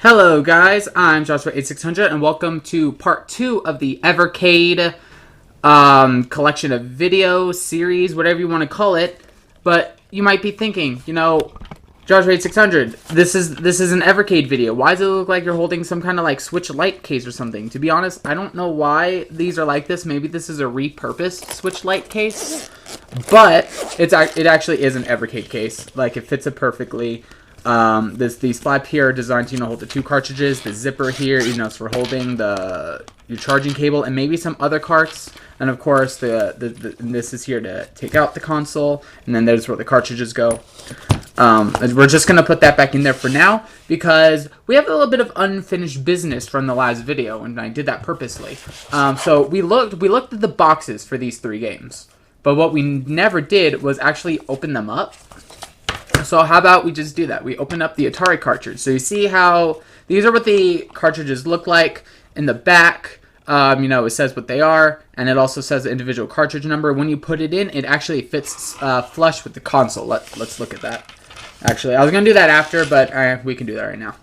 Hello guys, I'm Joshua8600 and welcome to part 2 of the Evercade collection of video series, whatever you want to call it. But you might be thinking, Joshua8600, this is an Evercade video. Why does it look like you're holding some kind of like Switch Lite case or something? To be honest, I don't know why these are like this. Maybe this is a repurposed Switch Lite case, but it actually is an Evercade case. Like, it fits it perfectly. These flap here are designed to, hold the 2 cartridges. The zipper here, it's for holding your charging cable and maybe some other carts. And of course, this is here to take out the console, and then there's where the cartridges go. We're just gonna put that back in there for now because we have a little bit of unfinished business from the last video, and I did that purposely. So we looked at the boxes for these 3 games, but what we never did was actually open them up. So how about we just do that? We open up the Atari cartridge. So you see how these are what the cartridges look like in the back. It says what they are, and it also says the individual cartridge number. When you put it in, it actually fits flush with the console. Let's look at that. Actually, I was going to do that after, but we can do that right now.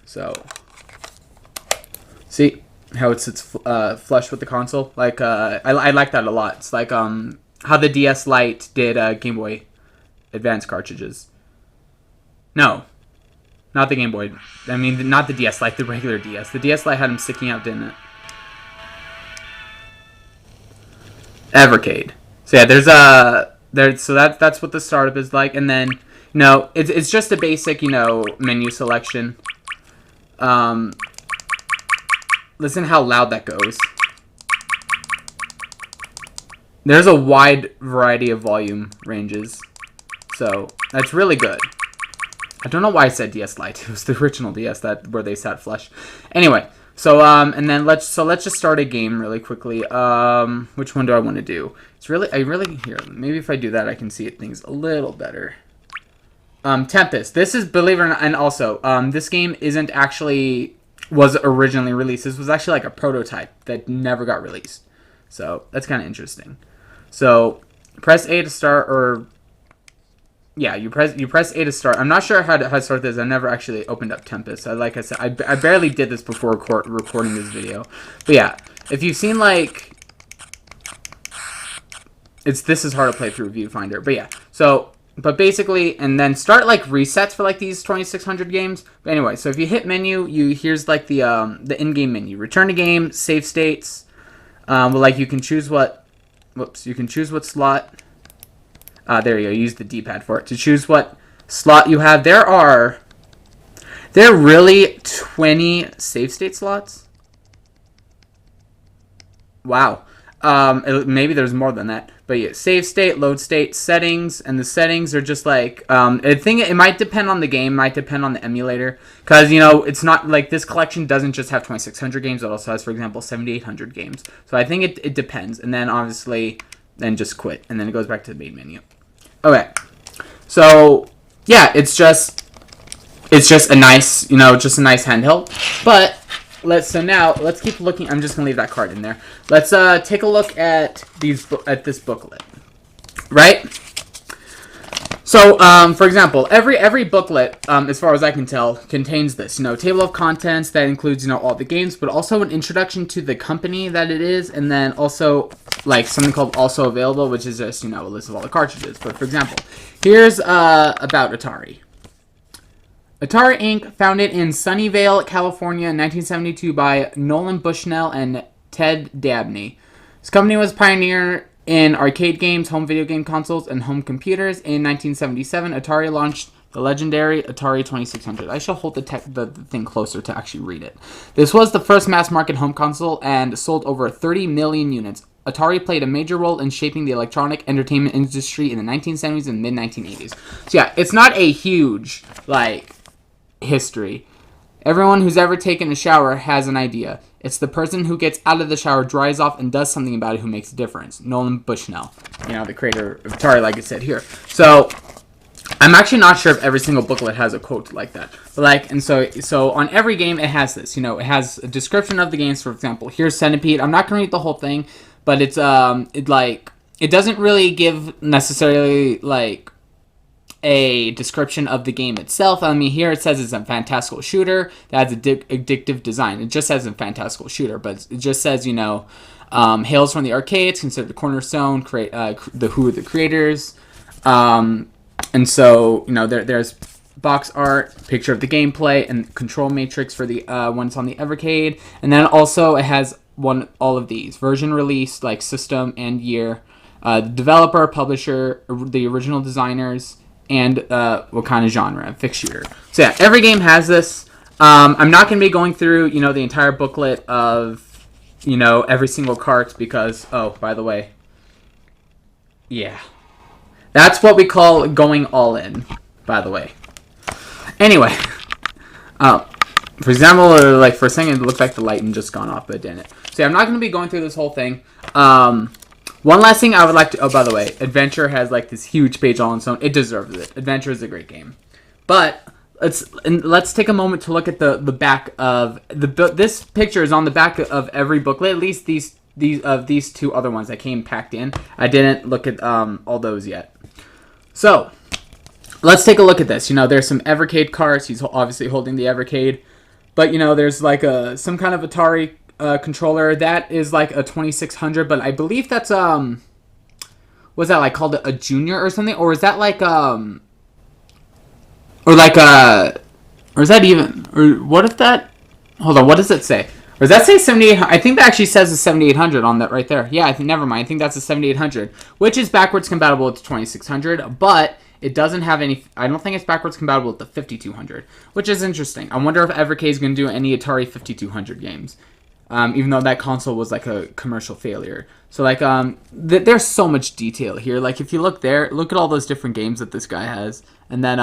So, see how it sits flush with the console? Like, I like that a lot. It's like how the DS Lite did Game Boy Advance cartridges. No, not the Game Boy. I mean, not the DS Lite, the regular DS. The DS Lite had them sticking out, didn't it? Evercade. So yeah, so that's what the startup is like, and then it's just a basic menu selection. Listen how loud that goes. There's a wide variety of volume ranges. So that's really good. I don't know why I said DS Lite. It was the original DS where they sat flush. Anyway, so and then let's just start a game really quickly. Which one do I want to do? Here. Maybe if I do that, I can see things a little better. Tempest. This is, believe it or not, and also this game was originally released. This was actually like a prototype that never got released. So that's kind of interesting. So press A to start, or yeah, you press A to start. I'm not sure how to start this. I never actually opened up Tempest. Like I said, I barely did this before recording this video. But yeah, if you've seen like, this is hard to play through Viewfinder. But yeah, but basically, and then start like resets for like these 2600 games. But anyway, so if you hit menu, here's like the in-game menu. Return to game, save states. Like you can choose what slot. There you go. Use the D-pad for it to choose what slot you have. There are really 20 save state slots. Wow. Maybe there's more than that. But yeah, save state, load state, settings, and the settings are just like I think it might depend on the game, might depend on the emulator, because it's not like this collection doesn't just have 2600 games. It also has, for example, 7800 games. So I think it depends, and then obviously. Then just quit, and then it goes back to the main menu. Okay, so yeah, it's just a nice, just a nice handheld. But now let's keep looking. I'm just gonna leave that card in there. Let's take a look at this booklet, right? So, for example, every booklet, as far as I can tell, contains this, table of contents that includes, all the games, but also an introduction to the company that it is, and then also, like, something called Also Available, which is just, a list of all the cartridges. But, for example, here's, about Atari. Atari Inc., founded in Sunnyvale, California in 1972 by Nolan Bushnell and Ted Dabney. This company was pioneer in arcade games, home video game consoles, and home computers. In 1977, Atari launched the legendary Atari 2600. I shall hold the thing closer to actually read it. This was the first mass-market home console and sold over 30 million units. Atari played a major role in shaping the electronic entertainment industry in the 1970s and mid-1980s. So yeah, it's not a huge, history. Everyone who's ever taken a shower has an idea. It's the person who gets out of the shower, dries off, and does something about it who makes a difference. Nolan Bushnell, the creator of Atari, like I said here. So, I'm actually not sure if every single booklet has a quote like that. But so on every game, it has this. It has a description of the games. For example, here's Centipede. I'm not going to read the whole thing, but it's it doesn't really give necessarily a description of the game itself. I mean, here it says it's a fantastical shooter that has addictive design. It just says a fantastical shooter, but it just says, you know, hails from the arcades, considered the cornerstone, who are the creators. And so, you know, there's box art, picture of the gameplay, and control matrix for the ones on the Evercade. And then also it has all of these. Version, release, like system and year. The developer, publisher, the original designers, and what kind of genre, fixed shooter. So yeah, every game has this. I'm not going to be going through, you know, the entire booklet of, you know, every single cart because, oh, by the way, yeah. That's what we call going all in, by the way. Anyway, for example, like for a second it looked like the light and just gone off, but it didn't. So yeah, I'm not going to be going through this whole thing. One last thing I would like to... Oh, by the way, Adventure has like this huge page all on its own. It deserves it. Adventure is a great game. But let's take a moment to look at the back of... This picture is on the back of every booklet, at least these two other ones that came packed in. I didn't look at all those yet. So, let's take a look at this. You know, there's some Evercade carts. He's obviously holding the Evercade. But, you know, there's like some kind of Atari... controller that is like a 2600, but I believe that's was that like called a junior or something, or is that like or is that even, or what if that, hold on, what does it say, or does that say 7800? I think that actually says a 7800 on that right there. Yeah, I think, never mind, I think that's a 7800, which is backwards compatible with the 2600, but it doesn't have any... I don't think it's backwards compatible with the 5200, which is interesting. I wonder if Evercade is going to do any Atari 5200 games. Even though that console was like a commercial failure. So like there's so much detail here. Like if you look there, look at all those different games that this guy has, and then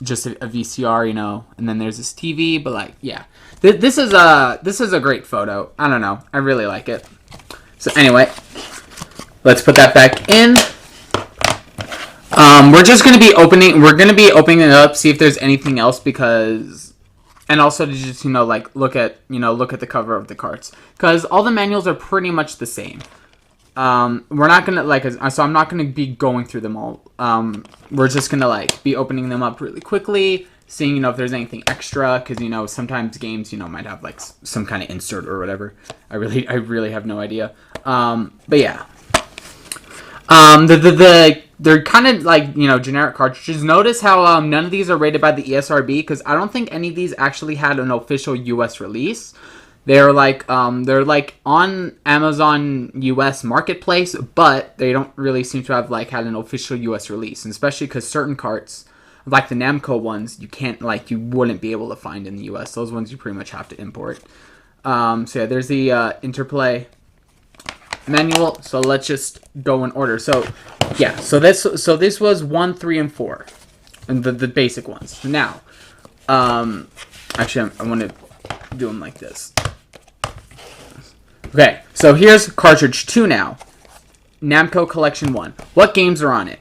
just a VCR, you know, and then there's this TV. But like, yeah, this is a great photo. I don't know, I really like it. So anyway, let's put that back in. We're gonna be opening it up, see if there's anything else, because... And also to just, you know, like, look at the cover of the carts. Because all the manuals are pretty much the same. We're not going to, like, so I'm not going to be going through them all. We're just going to, like, be opening them up really quickly. Seeing, you know, if there's anything extra. Because, you know, sometimes games, you know, might have, like, some kind of insert or whatever. I really have no idea. But, yeah. They're kind of like, you know, generic cartridges. Notice how none of these are rated by the ESRB, because I don't think any of these actually had an official US release. They're like on Amazon US Marketplace, but they don't really seem to have like had an official US release, and especially because certain carts, like the Namco ones, you wouldn't be able to find in the US. Those ones you pretty much have to import. So yeah, there's the Interplay manual. So let's just go in order. So yeah, so this was 1, 3, and 4, and the basic ones. Now, actually, I want to do them like this. Okay, so here's cartridge 2 now. Namco Collection 1. What games are on it?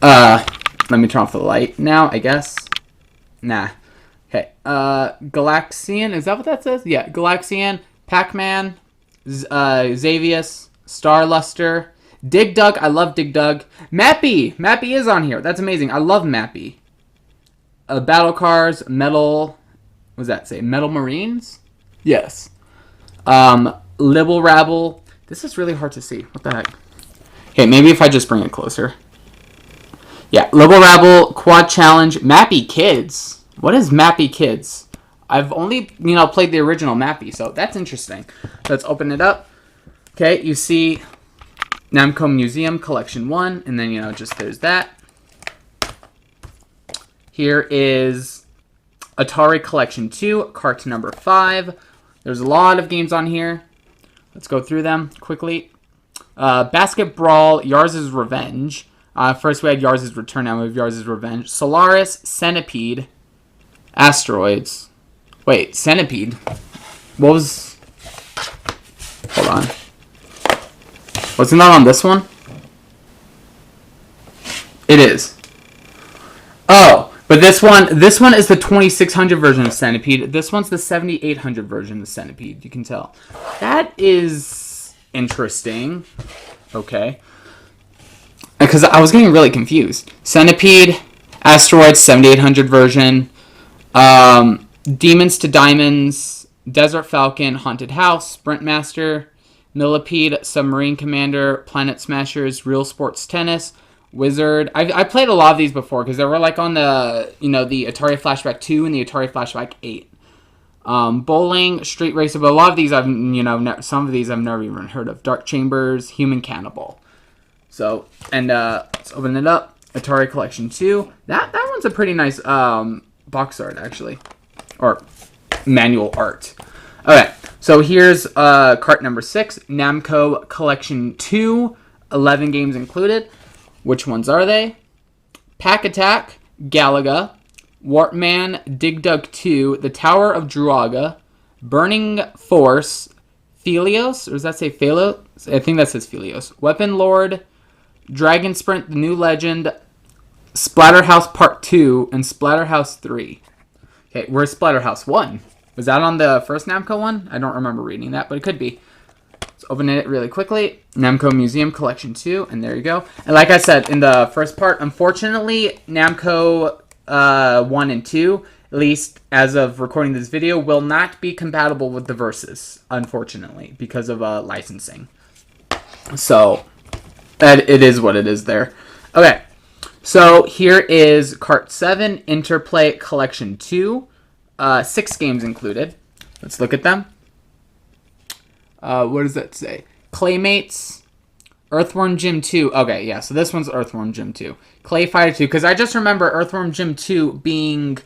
Let me turn off the light now, I guess. Nah. Okay. Galaxian, is that what that says? Yeah, Galaxian, Pac-Man, Xavius, Star Luster, Dig Dug. I love Dig Dug. Mappy. Mappy is on here. That's amazing. I love Mappy. Battle Cars, Metal. What does that say? Metal Marines? Yes. Libble Rabble. This is really hard to see. What the heck? Okay, maybe if I just bring it closer. Yeah, Libble Rabble, Quad Challenge, Mappy Kids. What is Mappy Kids? I've only, you know, played the original Mappy, so that's interesting. Let's open it up. Okay, you see Namco Museum Collection 1, and then, you know, just there's that. Here is Atari Collection 2, cart number 5. There's a lot of games on here. Let's go through them quickly. Basket Brawl, Yars' Revenge. First we had Yars' Return, now we have Yars' Revenge. Solaris, Centipede, Asteroids. Wait, Centipede? What was... Hold on. Wasn't that on this one? It is. Oh, but this one is the 2600 version of Centipede. This one's the 7800 version of Centipede. You can tell. That is interesting. Okay. because I was getting really confused. Centipede, Asteroid 7800 version, Demons to Diamonds, Desert Falcon, Haunted House, Sprint Master, Millipede, Submarine Commander, Planet Smashers, Real Sports Tennis, Wizard. I played a lot of these before because they were like on the the Atari Flashback 2 and the Atari Flashback 8. Bowling, Street Racer, but a lot of these some of these I've never even heard of. Dark Chambers, Human Cannibal. So, and let's open it up. Atari Collection 2. That one's a pretty nice box art actually, or manual art. Okay, so here's cart number 6, Namco Collection 2, 11 games included. Which ones are they? Pack Attack, Galaga, Warpman, Dig Dug 2, The Tower of Druaga, Burning Force, Phelios, or does that say Phalos? I think that says Phelios. Weapon Lord, Dragon Sprint, The New Legend, Splatterhouse Part 2, and Splatterhouse 3. Okay, where's Splatterhouse 1? Was that on the first Namco one? I don't remember reading that, but it could be. Let's open it really quickly. Namco Museum Collection 2, and there you go. And like I said in the first part, unfortunately, Namco 1 and 2, at least as of recording this video, will not be compatible with the Versus, unfortunately, because of licensing. So, it is what it is there. Okay, so here is Cart 7, Interplay Collection 2. 6 games included. Let's look at them. What does that say? Claymates, Earthworm Jim 2. Okay, yeah, so this one's Earthworm Jim 2. Clay Fighter 2, because I just remember Earthworm Jim 2 being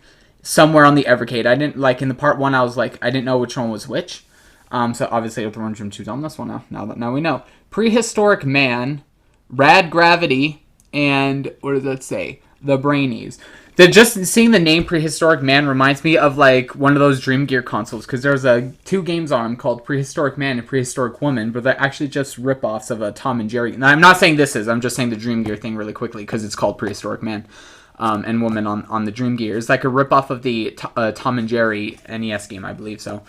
somewhere on the Evercade. I didn't, like, in the part 1, I was like, I didn't know which one was which. So obviously Earthworm Jim 2's on this one now. Now we know. Prehistoric Man, Rad Gravity, and what does that say? The Brainies. Just seeing the name Prehistoric Man reminds me of like one of those Dream Gear consoles, because there's 2 games on them called Prehistoric Man and Prehistoric Woman, but they're actually just rip-offs of a Tom and Jerry. Now, I'm not saying this is, I'm just saying the Dream Gear thing really quickly because it's called Prehistoric Man and Woman on the Dream Gear. It's like a rip-off of the Tom and Jerry NES game, I believe. So,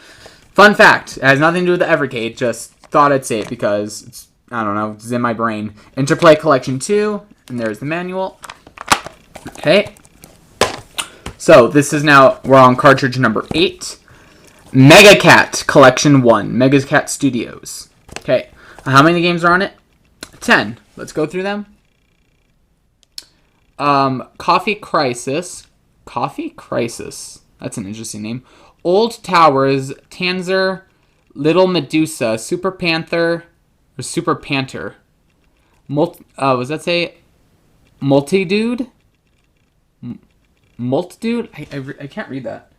fun fact, it has nothing to do with the Evercade, just thought I'd say it because it's, I don't know, it's in my brain. Interplay Collection 2, and there's the manual. Okay. So, this is now, we're on cartridge number 8. Mega Cat Collection 1. Mega Cat Studios. Okay. How many games are on it? 10. Let's go through them. Coffee Crisis. Coffee Crisis. That's an interesting name. Old Towers. Tanzer. Little Medusa. Super Panther. Or Super Panther. What does that say? Multi-Dude? Multitude? I can't read that.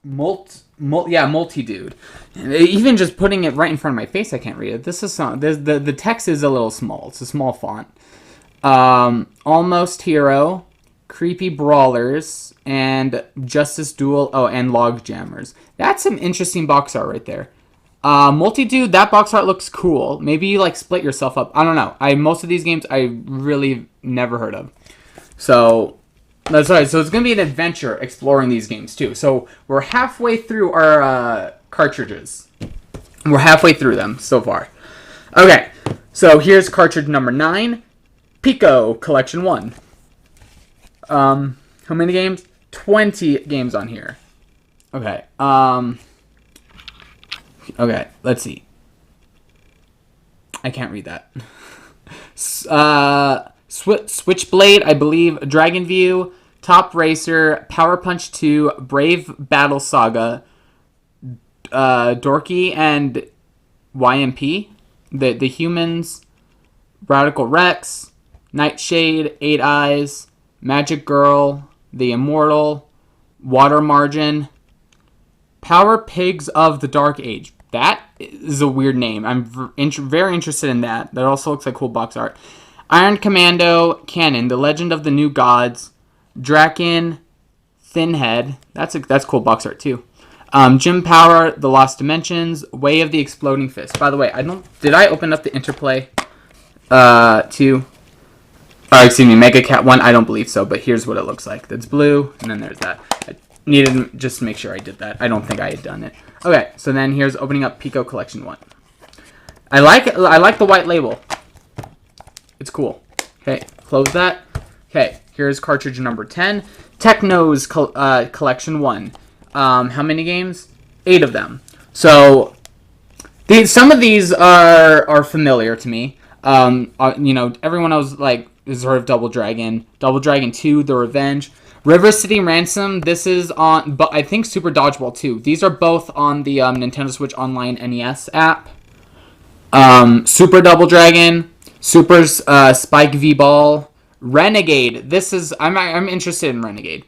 Yeah, multi-dude. Even just putting it right in front of my face, I can't read it. This is the text is a little small. It's a small font. Almost Hero, Creepy Brawlers, and Justice Duel. Oh, and Log Jammers. That's some interesting box art right there. Multi-dude, that box art looks cool. Maybe you like split yourself up. I don't know. Most of these games I really never heard of. So, that's right. So, it's going to be an adventure exploring these games, too. So, we're halfway through our cartridges. We're halfway through them so far. Okay. So, here's cartridge number 9. Pico Collection 1. How many games? 20 games on here. Okay. Okay. Let's see. I can't read that. Switchblade, I believe, Dragon View, Top Racer, Power Punch 2, Brave Battle Saga, Dorky and YMP, the Humans, Radical Rex, Nightshade, 8 Eyes, Magic Girl, The Immortal, Water Margin, Power Pigs of the Dark Age. That is a weird name. I'm very interested in that. That also looks like cool box art. Iron Commando, Cannon, The Legend of the New Gods, Draken, Thinhead. That's cool box art too. Jim Power, The Lost Dimensions, Way of the Exploding Fist. By the way, did I open up the Interplay 2? Excuse me, Mega Cat 1. I don't believe so, but here's what it looks like. That's blue, and then there's that. I needed just to make sure I did that. I don't think I had done it. Okay, so then here's opening up Pico Collection 1. I like the white label. It's cool. Okay, close that. Okay, here's cartridge number 10. Techno's Collection 1. How many games? 8 of them. So, some of these are familiar to me. Everyone knows, like, has heard of Double Dragon. Double Dragon 2, The Revenge. River City Ransom, this is on, but I think Super Dodgeball 2. These are both on the Nintendo Switch Online NES app. Super Double Dragon, Super Spike V-Ball, Renegade. This is, I'm interested in Renegade.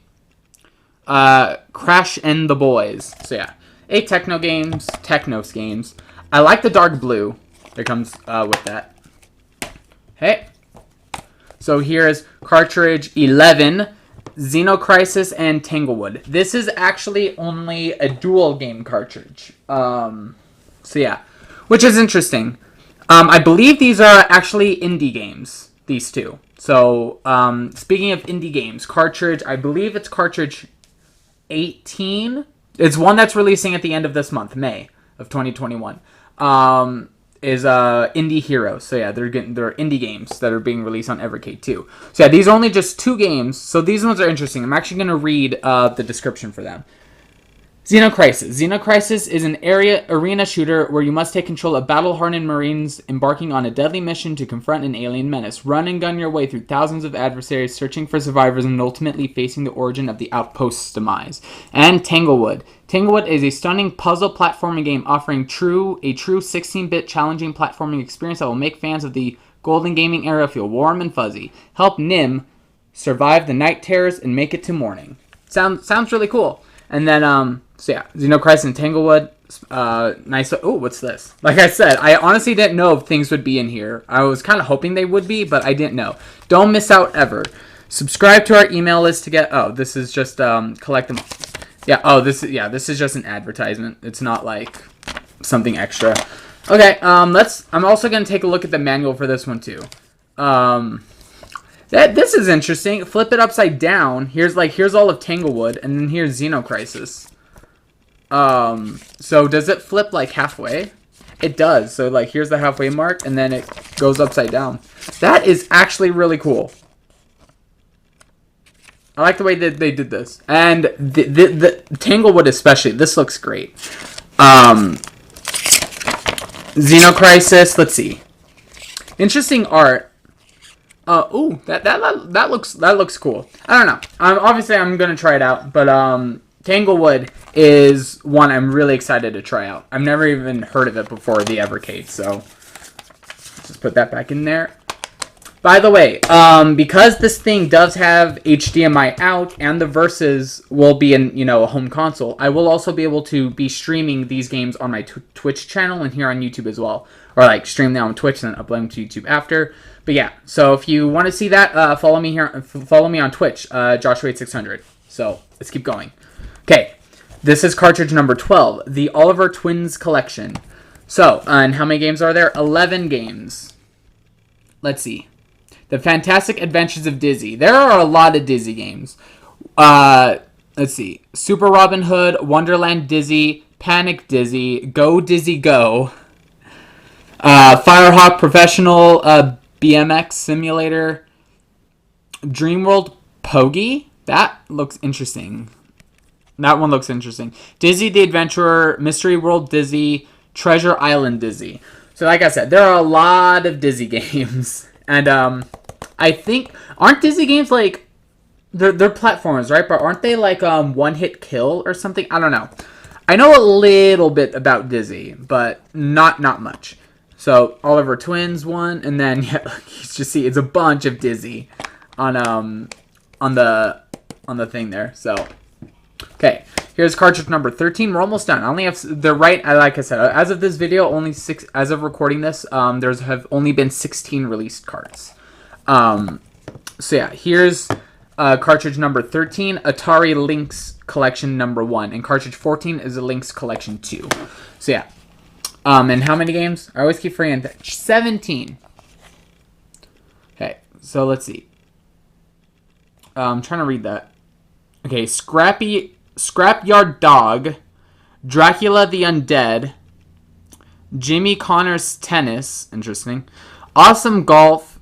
Crash and the Boys. So yeah, 8 Technos games. I like the dark blue that comes with that. Hey. So here's cartridge 11. Xenocrisis and Tanglewood. This is actually only a dual game cartridge. So yeah, which is interesting. I believe these are actually indie games, these two. So speaking of indie games, cartridge, I believe it's cartridge 18. It's one that's releasing at the end of this month, May of 2021. Is Indie Heroes. So yeah, they're indie games that are being released on Evercade too. So yeah, these are only just 2 games. So these ones are interesting. I'm actually going to read the description for them. Xenocrisis. Xenocrisis is an arena shooter where you must take control of battle-hardened Marines embarking on a deadly mission to confront an alien menace. Run and gun your way through thousands of adversaries, searching for survivors and ultimately facing the origin of the outpost's demise. And Tanglewood. Tanglewood is a stunning puzzle platforming game offering a true 16-bit challenging platforming experience that will make fans of the golden gaming era feel warm and fuzzy. Help Nim survive the night terrors and make it to morning. Sounds really cool. And then, so yeah, Xenocrisis and Tanglewood, nice. Oh, what's this? Like I said, I honestly didn't know if things would be in here. I was kind of hoping they would be, but I didn't know. Don't miss out ever. Subscribe to our email list to get, oh, this is just, collect them. Yeah, oh, this is just an advertisement. It's not like something extra. Okay, I'm also going to take a look at the manual for this one too. This is interesting. Flip it upside down. Here's all of Tanglewood, and then here's Xenocrisis. So does it flip like halfway? It does. So like here's the halfway mark, and then it goes upside down. That is actually really cool. I like the way that they did this, and the Tanglewood especially. This looks great. Xenocrisis. Let's see. Interesting art. Ooh, that looks cool. I don't know. Obviously I'm gonna try it out, but Tanglewood is one I'm really excited to try out. I've never even heard of it before the Evercade, so just put that back in there. By the way, because this thing does have HDMI out and the Versus will be in, a home console, I will also be able to be streaming these games on my Twitch channel and here on YouTube as well. Or like stream them on Twitch and then upload them to YouTube after. But yeah, so if you want to see that, follow me here. Follow me on Twitch, Joshua8600. So let's keep going. Okay, this is cartridge number 12, the Oliver Twins Collection. So, and how many games are there? 11 games. Let's see. The Fantastic Adventures of Dizzy. There are a lot of Dizzy games. Let's see. Super Robin Hood, Wonderland Dizzy, Panic Dizzy, Go Dizzy Go, Firehawk Professional BMX Simulator, Dreamworld Pogi. That looks interesting. That one looks interesting. Dizzy the Adventurer, Mystery World Dizzy, Treasure Island Dizzy. So like I said, there are a lot of Dizzy games. And I think, aren't Dizzy games like, they're platformers, right? But aren't they like one-hit kill or something? I don't know. I know a little bit about Dizzy, but not much. So Oliver Twins one, and then yeah, you just see it's a bunch of Dizzy on the thing there. So okay, here's cartridge number 13. We're almost done. I only have like I said, as of this video, only 6. As of recording this, have only been 16 released cards. So yeah, here's cartridge number 13, Atari Lynx Collection number 1, and cartridge 14 is a Lynx Collection 2. So yeah. And how many games? I always keep forgetting that. 17. Okay, so let's see. I'm trying to read that. Okay, Scrapyard Dog, Dracula the Undead, Jimmy Connors Tennis, interesting, Awesome Golf,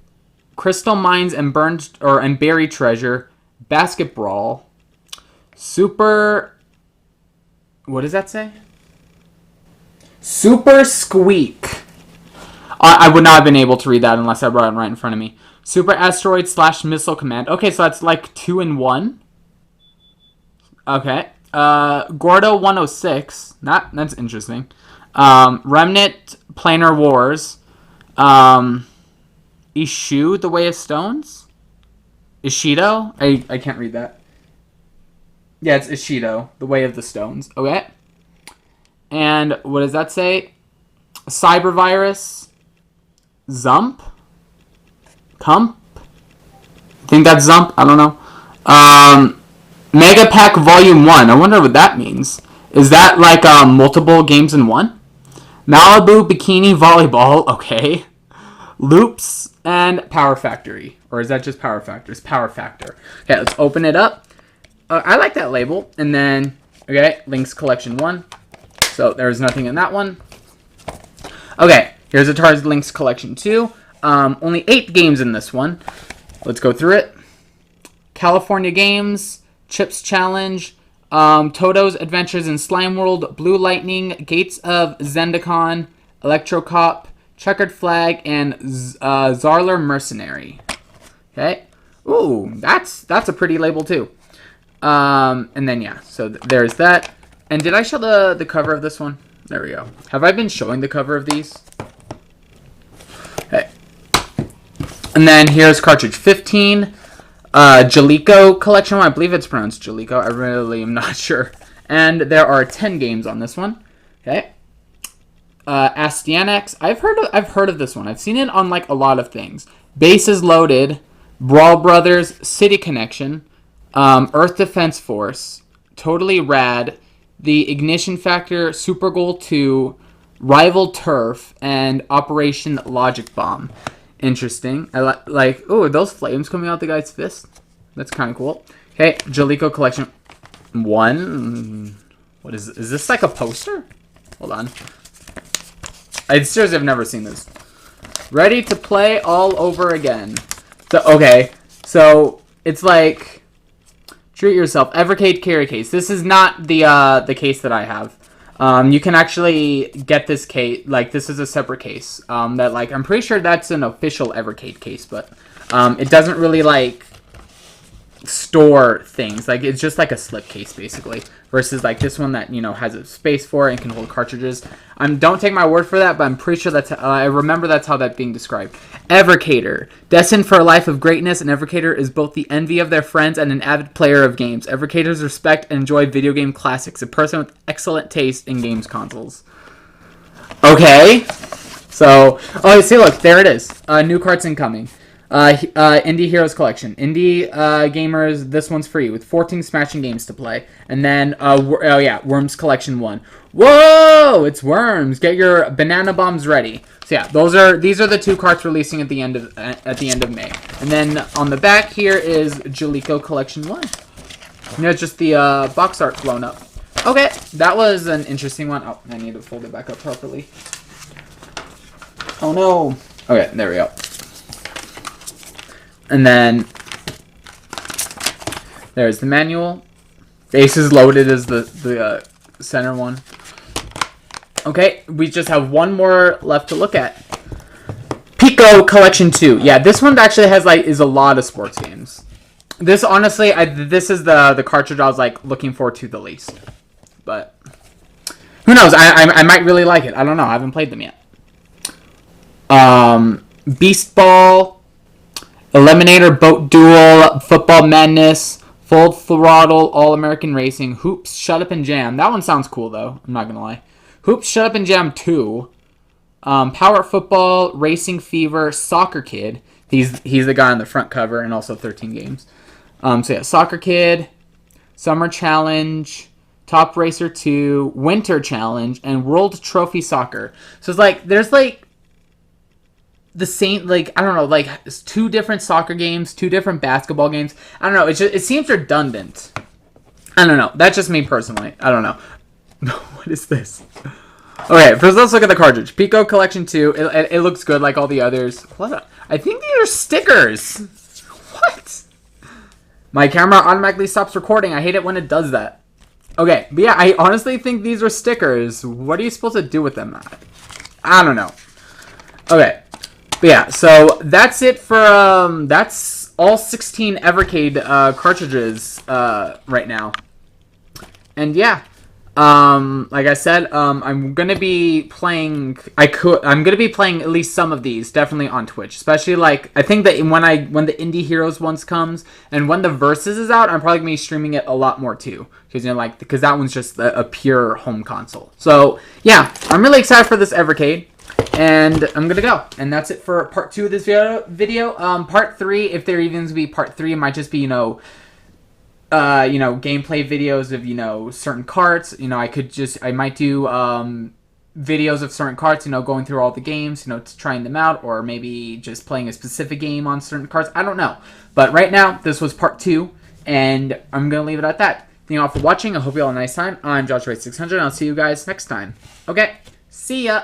Crystal Mines and Buried Treasure, Basketball, Super. What does that say? Super Squeak. I would not have been able to read that unless I brought it right in front of me. Super Asteroid / Missile Command. Okay, so that's like 2 in 1. Okay. Gordo 106. That's interesting. Remnant Planar Wars. Ishu, The Way of Stones? Ishido? I can't read that. Yeah, it's Ishido, The Way of the Stones. Okay. And what does that say? Cybervirus. Zump? Cump? I think that's Zump. I don't know. Mega Pack Volume 1. I wonder what that means. Is that like multiple games in one? Malibu Bikini Volleyball. Okay. Loops and Power Factory. Or is that just Power Factor? It's Power Factor. Okay, let's open it up. I like that label. And then, okay, Link's Collection 1. So there's nothing in that one. Okay, here's Atari's Link's Collection 2. Only 8 games in this one. Let's go through it. California Games, Chips Challenge, Toto's Adventures in Slime World, Blue Lightning, Gates of Zendikon, Electro Cop, Checkered Flag, and Zarler Mercenary. Okay. Ooh, that's a pretty label too. And then yeah, so there's that. And did I show the cover of this one? There we go. Have I been showing the cover of these? Okay. And then here's Cartridge 15. Jalico Collection 1. I believe it's pronounced Jalico. I really am not sure. And there are 10 games on this one. Okay. Astyanax. I've heard of this one. I've seen it on like a lot of things. Bases Loaded, Brawl Brothers, City Connection, Earth Defense Force, Totally Rad, The Ignition Factor, Super Goal 2, Rival Turf, and Operation Logic Bomb. Interesting. I like. Oh, are those flames coming out the guy's fist? That's kind of cool. Okay, Jalico Collection 1. What is this like a poster? Hold on. I seriously have never seen this. Ready to play all over again. So okay, so it's like treat yourself. Evercade carry case. This is not the case that I have. You can actually get this case, like this is a separate case, that like, I'm pretty sure that's an official Evercade case, but, it doesn't really like store things, like it's just like a slip case basically, versus like this one that, you know, has a space for it and can hold cartridges. Don't take my word for that, but I'm pretty sure that's, I remember that's how that's being described. Evercader, destined for a life of greatness, an Evercader is both the envy of their friends and an avid player of games. Evercaders respect and enjoy video game classics, a person with excellent taste in games consoles. Okay, so, oh, see, look, there it is. New carts incoming. Indie Heroes Collection. Indie gamers, this one's free with 14 smashing games to play. And then, oh yeah, Worms Collection 1. Whoa! It's Worms. Get your banana bombs ready. So yeah, these are the 2 carts releasing at the end of May. And then on the back here is Jalico Collection 1. And it's just the box art blown up. Okay, that was an interesting one. Oh, I need to fold it back up properly. Oh no. Okay, there we go. And then there's the manual. Bases Loaded is the center one. Okay, we just have one more left to look at. Pico Collection 2. Yeah, this one actually has is a lot of sports games. This honestly, this is the cartridge I was like looking forward to the least. But who knows? I might really like it. I don't know. I haven't played them yet. Beast Ball, Eliminator, Boat Duel, Football Madness, Full Throttle, All American Racing, Hoops, Shut Up and Jam. That one sounds cool though. I'm not gonna lie. Hoops, Shut Up and Jam 2, Power Football, Racing Fever, Soccer Kid. He's the guy on the front cover, and also 13 games. So yeah, Soccer Kid, Summer Challenge, Top Racer 2, Winter Challenge, and World Trophy Soccer. So it's like there's like the same, like, I don't know, like it's 2 different soccer games, 2 different basketball games. I don't know. It seems redundant. I don't know. That's just me personally. I don't know. What is this? Okay, first let's look at the cartridge. Pico Collection 2. It looks good like all the others. What? I think these are stickers. What? My camera automatically stops recording. I hate it when it does that. Okay, but yeah, I honestly think these are stickers. What are you supposed to do with them? I don't know. Okay, but yeah, so that's it for, that's all 16 Evercade cartridges right now. And yeah, like I said, I'm gonna be playing. I'm gonna be playing at least some of these, definitely on Twitch. Especially like I think that when the Indie Heroes ones comes and when the Versus is out, I'm probably gonna be streaming it a lot more too, because because that one's just a pure home console. So yeah, I'm really excited for this Evercade. And I'm gonna go, and that's it for part 2 of this video. Part 3, if there even to be part 3, it might just be gameplay videos of certain carts. I might do videos of certain carts. Going through all the games. Trying them out, or maybe just playing a specific game on certain carts. I don't know, but right now this was part 2, and I'm gonna leave it at that. Thank you all for watching. I hope you all have a nice time. I'm Josh Ray 600. And I'll see you guys next time. Okay, see ya.